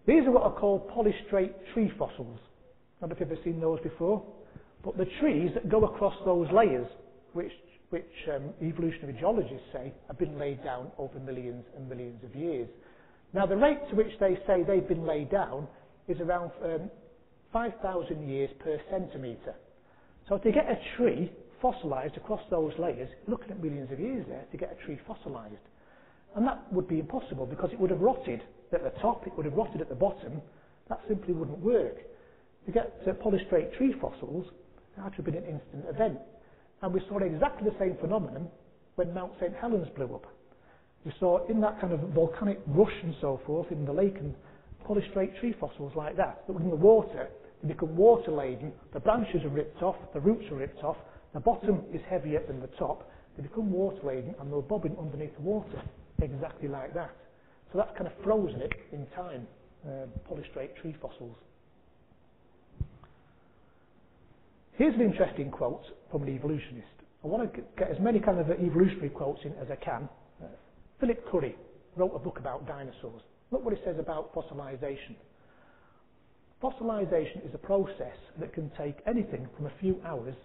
These are what are called polystrate tree fossils. I don't know if you've ever seen those before, but the trees that go across those layers, which evolutionary geologists say have been laid down over millions and millions of years. Now, the rate to which they say they've been laid down is around 5,000 years per centimetre. So to get a tree fossilised across those layers, you're looking at millions of years there to get a tree fossilised. And that would be impossible because it would have rotted at the top, it would have rotted at the bottom. That simply wouldn't work. To get polystrate tree fossils, it had to have been an instant event. And we saw exactly the same phenomenon when Mount St. Helens blew up. We saw in that kind of volcanic rush and so forth in the lake and polystrate tree fossils like that were in the water, they become water laden, the branches are ripped off, the roots are ripped off, the bottom is heavier than the top, they become water laden and they're bobbing underneath the water, exactly like that. So that's kind of frozen it in time, polystrate tree fossils. Here's an interesting quote from an evolutionist. I want to get as many kind of evolutionary quotes in as I can. Philip Currie wrote a book about dinosaurs. Look what it says about fossilisation. Fossilization is a process that can take anything from a few hours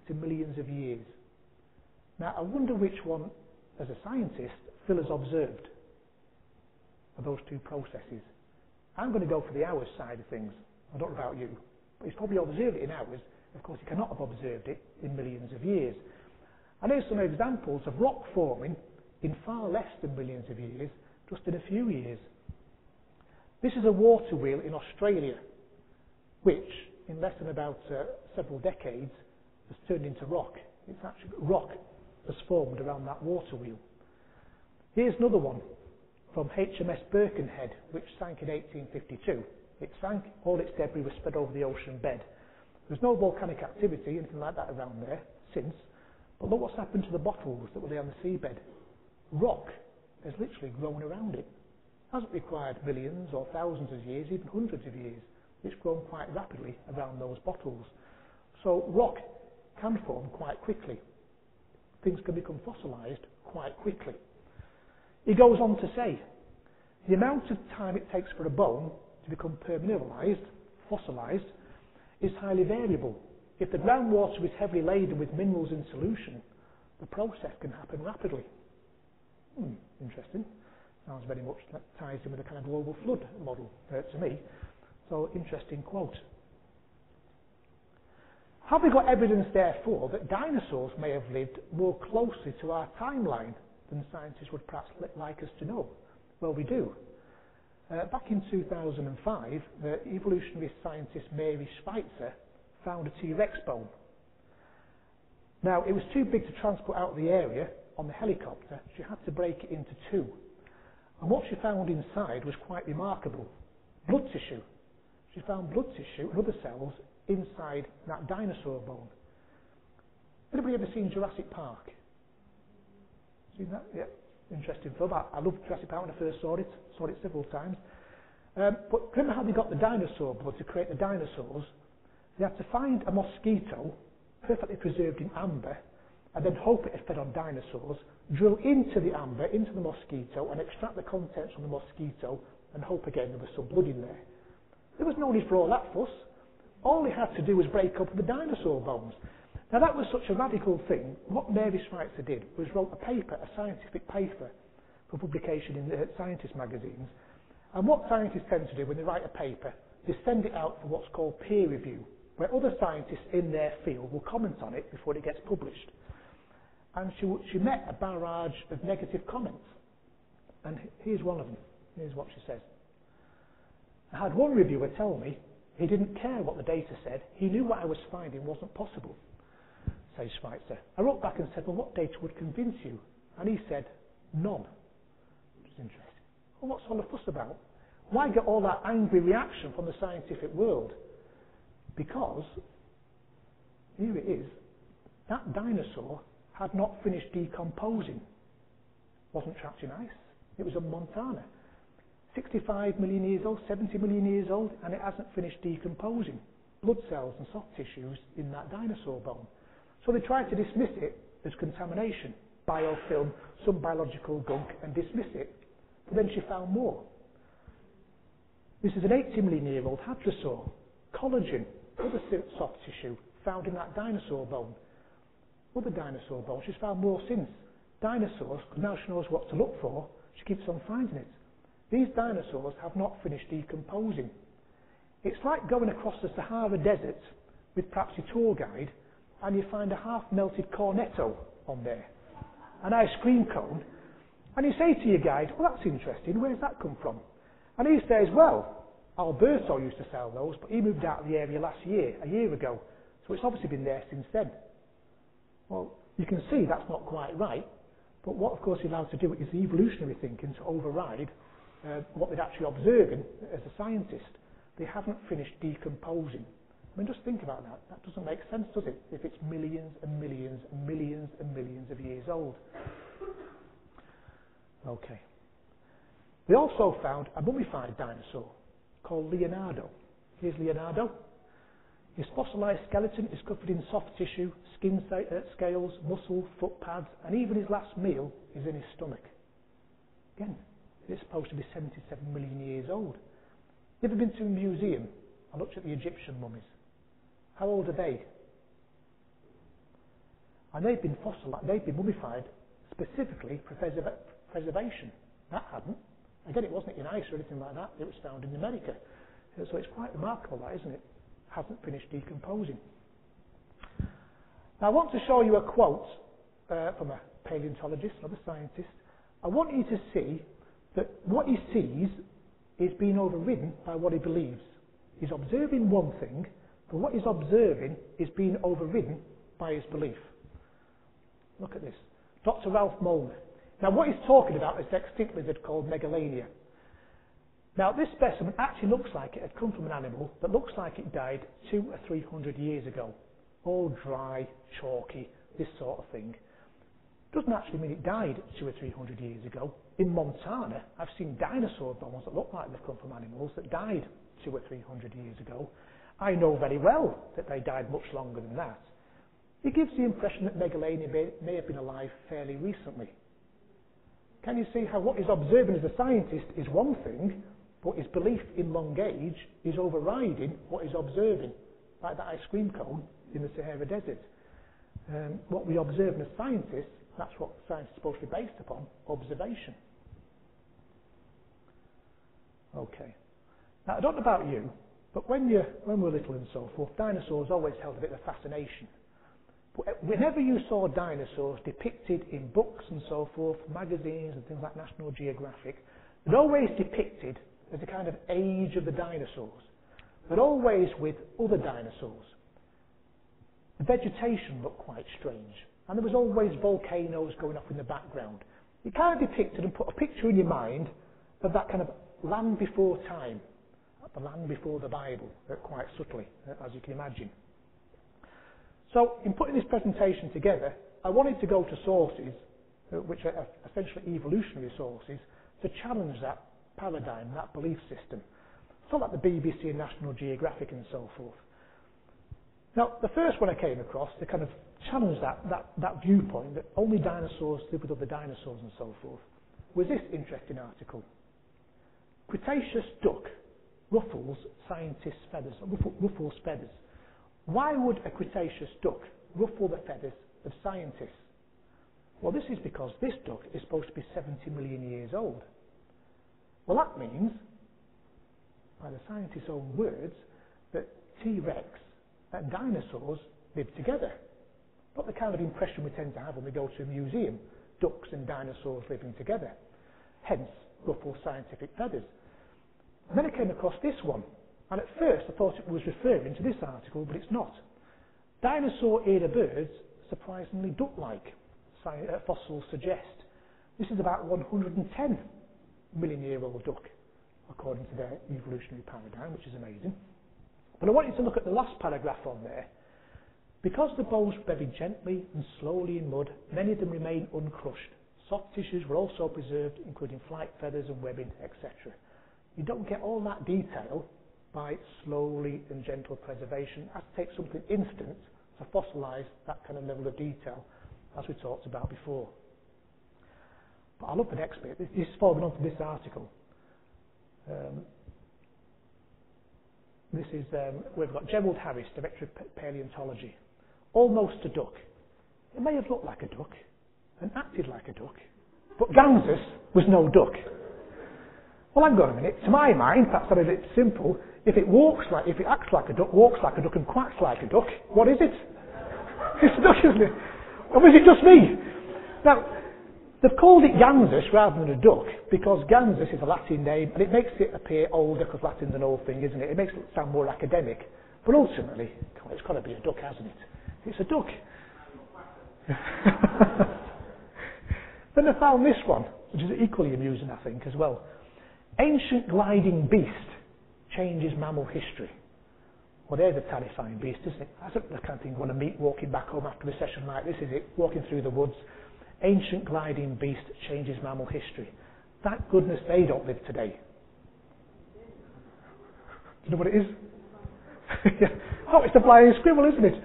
to millions of years. Now, I wonder which one, as a scientist, Phil has observed of those two processes. I'm going to go for the hours side of things. I don't know about you, but he's probably observed it in hours. Of course, he cannot have observed it in millions of years. And here's some examples of rock forming in far less than millions of years, just in a few years. This is a water wheel in Australia, which, in less than about several decades, has turned into rock. It's actually rock has formed around that water wheel. Here's another one from HMS Birkenhead, which sank in 1852. It sank, all its debris was spread over the ocean bed. There's no volcanic activity, anything like that around there since, but look what's happened to the bottles that were there on the seabed. Rock has literally grown around it. It hasn't required millions or thousands of years, even hundreds of years. It's grown quite rapidly around those bottles. So rock can form quite quickly. Things can become fossilised quite quickly. He goes on to say, the amount of time it takes for a bone to become permineralised, fossilised, is highly variable. If the groundwater is heavily laden with minerals in solution, the process can happen rapidly. Interesting. Sounds very much that ties in with a kind of global flood model to me. So, interesting quote. Have we got evidence, therefore, that dinosaurs may have lived more closely to our timeline than scientists would perhaps like us to know? Well, we do. Back in 2005, evolutionary scientist Mary Schweitzer found a T-Rex bone. Now, it was too big to transport out of the area on the helicopter. She had to break it into two. And what she found inside was quite remarkable. Blood tissue. She found blood tissue and other cells inside that dinosaur bone. Anybody ever seen Jurassic Park? Seen that? Yeah. Interesting film. I loved Jurassic Park when I first saw it several times. But remember how they got the dinosaur blood to create the dinosaurs? They had to find a mosquito, perfectly preserved in amber, and then hope it had fed on dinosaurs, drill into the amber, into the mosquito, and extract the contents from the mosquito, and hope again there was some blood in there. There was no need for all that fuss. All they had to do was break up the dinosaur bones. Now that was such a radical thing. What Mary Schweitzer did was wrote a paper, a scientific paper, for publication in the scientist magazines. And what scientists tend to do when they write a paper, they send it out for what's called peer review, where other scientists in their field will comment on it before it gets published. And she met a barrage of negative comments. And here's one of them. Here's what she says. I had one reviewer tell me he didn't care what the data said. He knew what I was finding wasn't possible, says Schweitzer. I wrote back and said, well, what data would convince you? And he said, none. Which is interesting. Well, what's all the fuss about? Why get all that angry reaction from the scientific world? Because, here it is, that dinosaur had not finished decomposing. Wasn't trapped in ice. It was on Montana. 65 million years old, 70 million years old, and it hasn't finished decomposing. Blood cells and soft tissues in that dinosaur bone. So they tried to dismiss it as contamination, biofilm, some biological gunk, and dismiss it. But then she found more. This is an 80 million year old hadrosaur. Collagen, other soft tissue, found in that dinosaur bone. Other dinosaur bones, she's found more since. Dinosaurs, because now she knows what to look for, she keeps on finding it. These dinosaurs have not finished decomposing. It's like going across the Sahara Desert with perhaps your tour guide and you find a half-melted cornetto on there, an ice cream cone, and you say to your guide, well, that's interesting, where's that come from? And he says, well, Alberto used to sell those, but he moved out of the area a year ago, so it's obviously been there since then. Well, you can see that's not quite right, but what of course you're allowed to do is the evolutionary thinking to override what they're actually observing as a scientist. They haven't finished decomposing. I mean, just think about that. That doesn't make sense, does it? If it's millions and millions and millions and millions of years old. Okay. They also found a mummified dinosaur called Leonardo. Here's Leonardo. His fossilised skeleton is covered in soft tissue, skin scales, muscle, foot pads, and even his last meal is in his stomach. Again, it's supposed to be 77 million years old. You ever been to a museum and looked at the Egyptian mummies? How old are they? And they've been fossilized, they've been mummified specifically for preservation. That hadn't. Again, it wasn't in ice or anything like that. It was found in America. So it's quite remarkable, that, isn't it? Hasn't finished decomposing. Now, I want to show you a quote from a paleontologist, another scientist. I want you to see that what he sees is being overridden by what he believes. He's observing one thing, but what he's observing is being overridden by his belief. Look at this. Dr. Ralph Molnar. Now, what he's talking about is the extinct lizard called Megalania. Now, this specimen actually looks like it had come from an animal that looks like it died 200 or 300 years ago. All dry, chalky, this sort of thing. Doesn't actually mean it died 200 or 300 years ago. In Montana, I've seen dinosaur bones that look like they've come from animals that died 200 or 300 years ago. I know very well that they died much longer than that. It gives the impression that Megalania may have been alive fairly recently. Can you see how what he's observing as a scientist is one thing, but his belief in long age is overriding what he's observing, like that ice cream cone in the Sahara Desert. What we observe as scientists, that's what science is supposed to be based upon, observation. Okay. Now, I don't know about you, but when we're little and so forth, dinosaurs always held a bit of fascination. But whenever you saw dinosaurs depicted in books and so forth, magazines and things like National Geographic, they're always depicted as a kind of age of the dinosaurs. They're always with other dinosaurs. The vegetation looked quite strange, and there was always volcanoes going off in the background. You kind of depicted and put a picture in your mind of that kind of land before time, the land before the Bible, quite subtly, as you can imagine. So, in putting this presentation together, I wanted to go to sources, which are essentially evolutionary sources, to challenge that paradigm, that belief system. So like the BBC and National Geographic and so forth. Now, the first one I came across to kind of challenge that viewpoint, that only dinosaurs live with other dinosaurs and so forth, was this interesting article. Cretaceous duck ruffles scientists' feathers, ruffles feathers. Why would a Cretaceous duck ruffle the feathers of scientists? Well, this is because this duck is supposed to be 70 million years old. Well, that means, by the scientists' own words, that T-Rex and dinosaurs lived together. Not the kind of impression we tend to have when we go to a museum, ducks and dinosaurs living together. Hence, ruffle scientific feathers. And then I came across this one, and at first I thought it was referring to this article, but it's not. Dinosaur-era birds surprisingly duck-like, fossils suggest. This is about 110 million-year-old duck, according to their evolutionary paradigm, which is amazing. But I want you to look at the last paragraph on there. Because the bones were buried gently and slowly in mud, many of them remain uncrushed. Soft tissues were also preserved, including flight feathers and webbing, etc. You don't get all that detail by slowly and gentle preservation. It has to take something instant to fossilise that kind of level of detail, as we talked about before. But I love the next bit. This is following on from this article. This is, we've got Gerald Harris, Director of Paleontology. Almost a duck. It may have looked like a duck and acted like a duck, but Gansas was no duck. Well, hang on a minute. To my mind, that's a bit simple. If it acts like a duck, walks like a duck, and quacks like a duck, what is it? It's a duck, isn't it? Or is it just me? Now, they've called it Gansas rather than a duck because Gansas is a Latin name and it makes it appear older because Latin's an old thing, isn't it? It makes it sound more academic. But ultimately, it's got to be a duck, hasn't it? It's a duck. Then I found this one, which is equally amusing, I think, as well. Ancient gliding beast changes mammal history. Well, there's a terrifying beast, isn't it? That's the kind of thing you want to meet walking back home after a session like this, is it? Walking through the woods. Ancient gliding beast changes mammal history. Thank goodness they don't live today. Do you know what it is? Yeah. Oh, it's the flying squirrel, isn't it?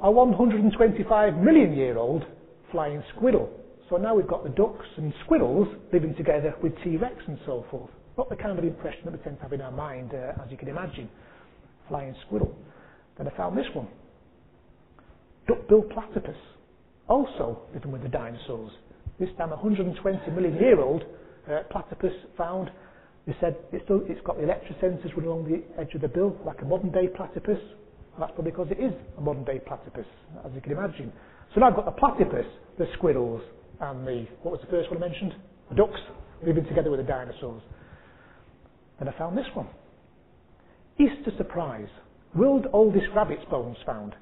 A 125 million year old flying squirrel. So now we've got the ducks and squirrels living together with T-Rex and so forth. Not the kind of impression that we tend to have in our mind, as you can imagine. Flying squirrel. Then I found this one. Duck-billed platypus. Also living with the dinosaurs. This time 120 million year old platypus found. They said it's got the electrosensors running along the edge of the bill like a modern day platypus. That's probably because it is a modern day platypus, as you can imagine. So now I've got the platypus, the squirrels, and what was the first one I mentioned? The ducks living together with the dinosaurs. Then I found this one. Easter surprise. World oldest rabbit's bones found.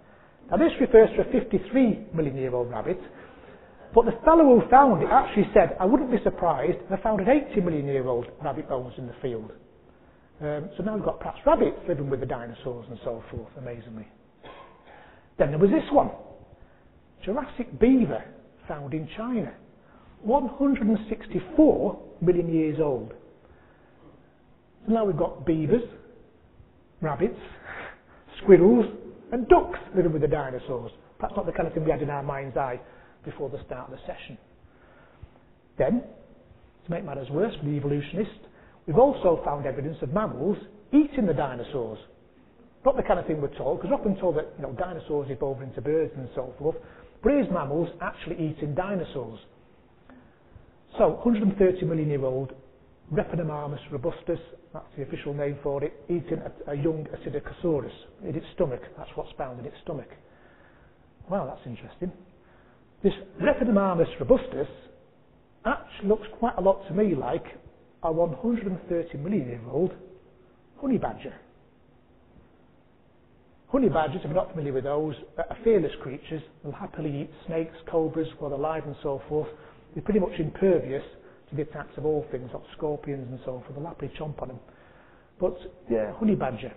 Now this refers to a 53 million year old rabbit, but the fellow who found it actually said, I wouldn't be surprised if I found an 80 million year old rabbit bones in the field. So now we've got perhaps rabbits living with the dinosaurs and so forth, amazingly. Then there was this one. Jurassic beaver found in China. 164 million years old. So now we've got beavers, rabbits, squirrels and ducks living with the dinosaurs. That's not the kind of thing we had in our mind's eye before the start of the session. Then, to make matters worse for the evolutionists, we've also found evidence of mammals eating the dinosaurs. Not the kind of thing we're told, because we're often told that dinosaurs evolved into birds and so forth, but here's mammals actually eating dinosaurs. So, 130 million year old Repenomamus robustus, that's the official name for it, eating a young Acidocosaurus in its stomach. That's what's found in its stomach. Well, that's interesting. This Repenomamus robustus actually looks quite a lot to me like a 130 million year old honey badger. Honey badgers, if you're not familiar with those, are fearless creatures. They'll happily eat snakes, cobras while they're alive and so forth. They're pretty much impervious to the attacks of all things, like scorpions and so forth. They'll happily chomp on them. But, yeah, honey badger.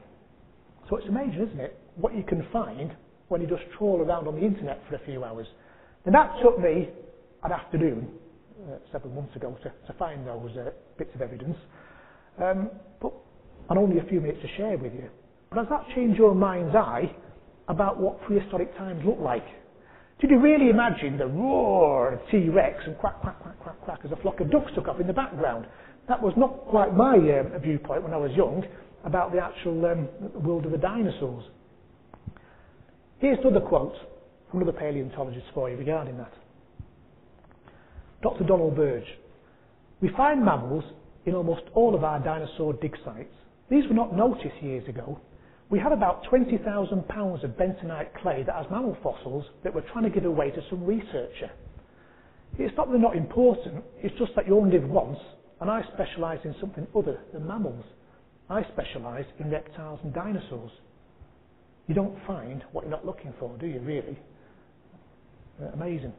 So it's amazing, isn't it, what you can find when you just trawl around on the internet for a few hours. And that took me an afternoon, several months ago, to find those bits of evidence. And only a few minutes to share with you. But has that changed your mind's eye about what prehistoric times look like? Did you really imagine the roar of T-Rex and quack, quack, quack, quack, quack as a flock of ducks took off in the background? That was not quite my viewpoint when I was young about the actual world of the dinosaurs. Here's another quote from another paleontologist for you regarding that. Dr. Donald Burge. We find mammals in almost all of our dinosaur dig sites. These were not noticed years ago. We have about 20,000 pounds of bentonite clay that has mammal fossils that we're trying to give away to some researcher. It's not that they're not important, it's just that you only live once, and I specialise in something other than mammals. I specialise in reptiles and dinosaurs. You don't find what you're not looking for, do you, really? Amazing.